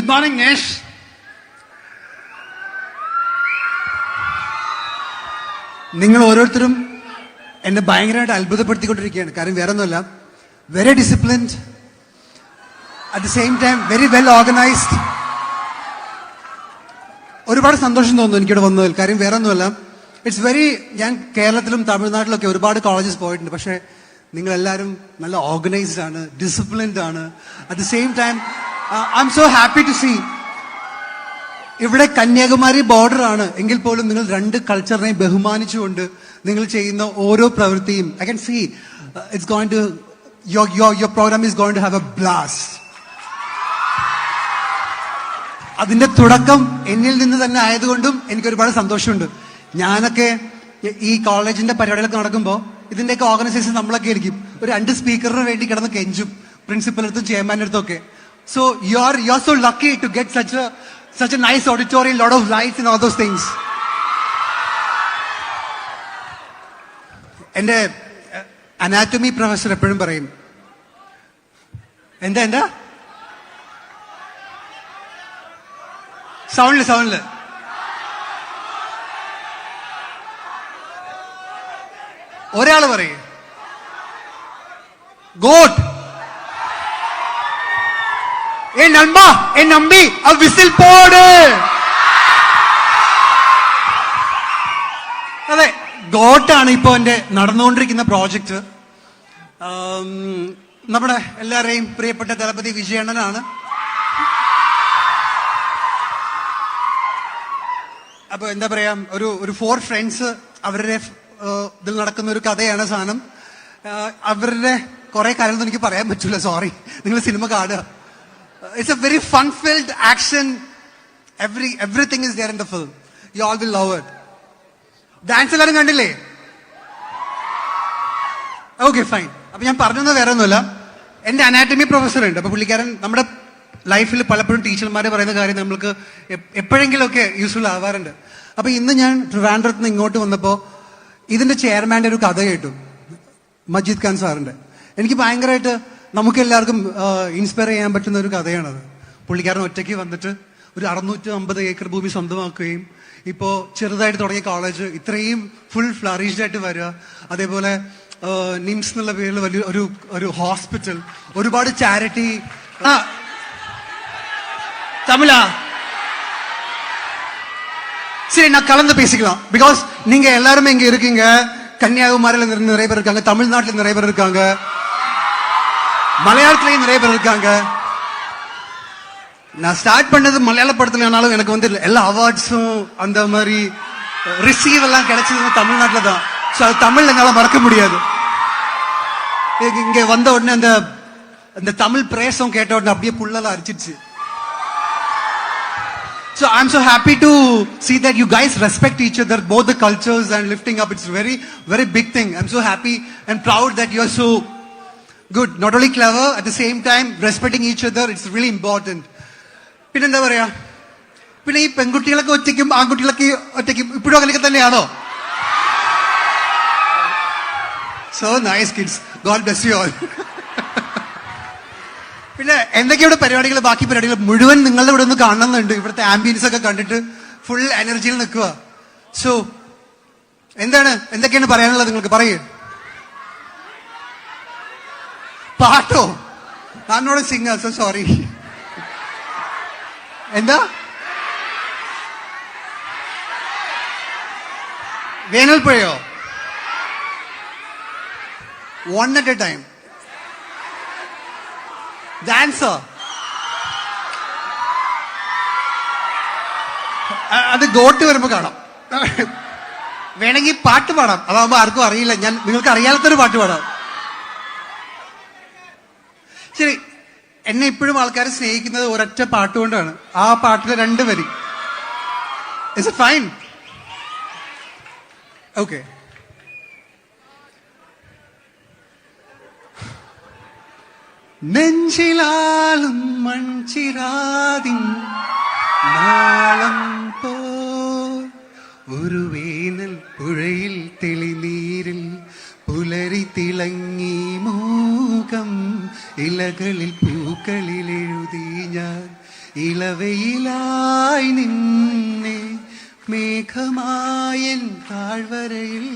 Good morning, Nesh. നിങ്ങൾ ഓരോരുത്തരും എന്നെ ഭയങ്കരമായിട്ട് അത്ഭുതപ്പെടുത്തിക്കൊണ്ടിരിക്കുകയാണ്. കാര്യം വേറെ ഒന്നുമല്ല, very disciplined, at the same time very well organised. ഒരുപാട് സന്തോഷം തോന്നുന്നു എനിക്കിവിടെ വന്നതിൽ. കാര്യം വേറെ ഒന്നുമല്ല, ഇറ്റ്സ് വെരി, ഞാൻ കേരളത്തിലും തമിഴ്നാട്ടിലൊക്കെ ഒരുപാട് കോളേജസ് പോയിട്ടുണ്ട്. പക്ഷേ നിങ്ങളെല്ലാവരും നല്ല ഓർഗനൈസ്ഡ് ആണ്, ഡിസിപ്ലിൻഡ് ആണ്. At the same time I am so happy to see, ഇവിടെ കന്യാകുമാരി ബോർഡർ ആണ് എങ്കിൽ പോലും നിങ്ങൾ രണ്ട് കൾച്ചറിനെ ബഹുമാനിച്ചുകൊണ്ട് നിങ്ങൾ ചെയ്യുന്ന ഓരോ പ്രവൃത്തിയും I can see it's going to your programme is going to have a blast. അതിന്റെ തുടക്കം എന്നിൽ നിന്ന് തന്നെ ആയതുകൊണ്ടും എനിക്ക് ഒരുപാട് സന്തോഷമുണ്ട്. ഞാനൊക്കെ ഈ കോളേജിന്റെ പരിപാടികളൊക്കെ നടക്കുമ്പോൾ ഇതിന്റെയൊക്കെ ഓർഗനൈസേഷൻ നമ്മളൊക്കെ ആയിരിക്കും ഒരു 2 സ്പീക്കറിന് വേണ്ടി കിടന്ന് കെഞ്ചും, പ്രിൻസിപ്പലിനടുത്തും ചെയർമാൻ്റെ അടുത്തും ഒക്കെ. So you are so lucky to get such a nice auditorium, lot of lights and all those things. എന്റെ അനാറ്റമി പ്രൊഫസർ എപ്പോഴും പറയും, എന്താ സൗണ്ടില് ഒരാള് പറയും ഗോട്ട്, നമ്പി ആ വിസിൽ പോട്. അതെ, ഗോട്ടാണ് ഇപ്പൊ എന്റെ നടന്നുകൊണ്ടിരിക്കുന്ന പ്രോജക്റ്റ്. നമ്മുടെ എല്ലാവരെയും പ്രിയപ്പെട്ട ദളപതി വിജയണ്ണനാണ്. അപ്പൊ എന്താ പറയാ, ഒരു 4 ഫ്രണ്ട്സ്, അവരുടെ ഇതിൽ നടക്കുന്ന ഒരു കഥയാണ് സാധനം. അവരുടെ കുറെ കാര്യങ്ങളൊന്നും എനിക്ക് പറയാൻ പറ്റൂല, സോറി. നിങ്ങൾ സിനിമ കാണുക. It's a very fun-filled action. Everything is there in the film. You all will love it. Dance എല്ലാരും കണ്ടില്ലേ? Okay, fine. അപ്പൊ ഞാൻ പറഞ്ഞത് വേറെ ഒന്നുമില്ല, എന്റെ അനാറ്റമി പ്രൊഫസർ ഉണ്ട്. അപ്പൊ പുള്ളിക്കാരൻ നമ്മുടെ ലൈഫിൽ പലപ്പോഴും ടീച്ചർമാർ പറയുന്ന കാര്യം നമ്മൾക്ക് എപ്പോഴെങ്കിലും ഒക്കെ യൂസ്ഫുൾ ആവാറുണ്ട്. അപ്പൊ ഇന്ന് ഞാൻ ട്രിവാൻഡ്രത്ത് നിന്ന് ഇങ്ങോട്ട് വന്നപ്പോ ഇതിന്റെ ചെയർമാന്റെ ഒരു കഥ കേട്ടു, മജീദ് ഖാൻ സാറിന്റെ. എനിക്ക് ഭയങ്കരമായിട്ട് നമുക്ക് എല്ലാവർക്കും ഇൻസ്പയർ ചെയ്യാൻ പറ്റുന്ന ഒരു കഥയാണത്. പുള്ളിക്കാരൻ ഒറ്റയ്ക്ക് വന്നിട്ട് ഒരു 650 ഏക്കർ ഭൂമി സ്വന്തമാക്കുകയും ഇപ്പോ ചെറുതായിട്ട് തുടങ്ങിയ കോളേജ് ഇത്രയും ഫുൾ ഫ്ലറിഷ്ഡ് ആയിട്ട് വരിക. അതേപോലെ നിംസ് എന്നുള്ള പേരിൽ വലിയ ഒരു ഹോസ്പിറ്റൽ, ഒരുപാട് ചാരിറ്റി. തമിഴ சரி, நான் கலந்து பேசிக்கலாம். பிகாஸ் நீங்க எல்லாருமே இங்க இருக்கீங்க. கன்னியாகுமரியில நிறைய பேர் இருக்காங்க, தமிழ்நாட்டில் நிறைய பேர் இருக்காங்க, மலையாளத்திலையும் நிறைய பேர் இருக்காங்க. நான் ஸ்டார்ட் பண்ணது மலையாள படத்துலனாலும் எனக்கு வந்து எல்லா அவார்ட்ஸும் அந்த மாதிரி ரிசீவ் எல்லாம் கிடைச்சது தமிழ்நாட்டில் தான். ஸோ அது தமிழ்ல என்னால மறக்க முடியாது. இங்க வந்த உடனே அந்த தமிழ் பிரேசம் கேட்ட உடனே அப்படியே புள்ளெல்லாம் அரிச்சிடுச்சு. So I'm so happy to see that you guys respect each other, both the cultures and lifting up. It's a very, very big thing. I'm so happy and proud that you're so good. Not only clever, at the same time respecting each other. It's really important. പിന്നെന്താ പറയാ, പിന്നെ ഈ പെൺകുട്ടികളൊക്കെ ഒറ്റയ്ക്കും ആൺകുട്ടികളൊക്കെ ഒറ്റയ്ക്കും ഇപ്പോഴും അങ്ങനെയൊക്കെ തന്നെയാണോ? So nice kids. God bless you all. പിന്നെ എന്തൊക്കെയാണ് പരിപാടികൾ, ബാക്കി പരിപാടികൾ മുഴുവൻ നിങ്ങളുടെ ഇവിടെ ഒന്ന് കാണണമെന്നുണ്ട്. ഇവിടുത്തെ ആംബിയൻസ് ഒക്കെ കണ്ടിട്ട് ഫുൾ എനർജിയിൽ നിൽക്കുക. സോ എന്തൊക്കെയാണ് പറയാനുള്ളത് നിങ്ങൾക്ക്? പറയൂ. പാട്ടോ? I'm not a singer, so sorry. എന്താ? വേനൽപ്പുഴയോ? One at a time. ഡാൻസോ? അത് ഗോട്ട് വരുമ്പോ കാണാം. വേണമെങ്കിൽ പാട്ട് പാടാം, അതാവുമ്പോ ആർക്കും അറിയില്ല. നിങ്ങൾക്ക് അറിയാത്തൊരു പാട്ട് പാടാം. ശരി, എന്നെ ഇപ്പോഴും ആൾക്കാർ സ്നേഹിക്കുന്നത് ഒരൊറ്റ പാട്ടുകൊണ്ടാണ്. ആ പാട്ടിലെ 2 വരി. Is it fine? ഓക്കെ. നെഞ്ചിലാലും മൺചിരാതിൻ നാളം പോൽ ഒരു വേനൽ പുഴയിൽ തെളിനീരിൽ പുലരി തിളങ്ങി മൂകം ഇലകളിൽ പൂക്കളിൽ എഴുതി ഞാൻ ഇളവയിലായി നിന്നെ മേഘമായൻ താഴ്വരയിൽ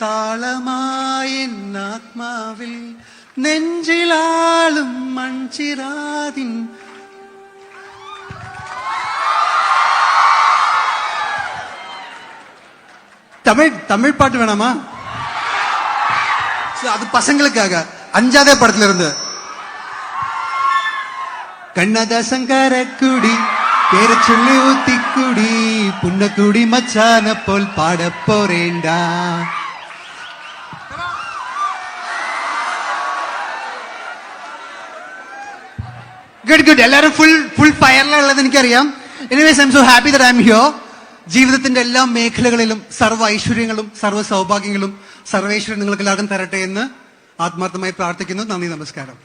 താളമായൻ ആത്മാവിൽ നെഞ്ചിലാളും മൺചിരാതിൻ. தமிழ் பாட்டு வேணாமா? அது பசங்களுக்காக. 5வது படத்துல இருந்து கண்ணதாசன் காரக்குடி பேர சொல்லி ஊத்திக்குடி புன்னக்குடி மச்சான போல் பாட போறேண்டா. ഗുഡ്. എല്ലാവരും ഫുൾ ഫയറിലുള്ളത് എനിക്കറിയാം. Anyways I am so happy that I am here. ജീവിതത്തിന്റെ എല്ലാ മേഖലകളിലും സർവ്വ ഐശ്വര്യങ്ങളും സർവ്വ സൗഭാഗ്യങ്ങളും സർവേശ്വരൻ നിങ്ങൾക്ക് എല്ലാവർക്കും തരട്ടെ എന്ന് ആത്മാർത്ഥമായി പ്രാർത്ഥിക്കുന്നു. നന്ദി, നമസ്കാരം.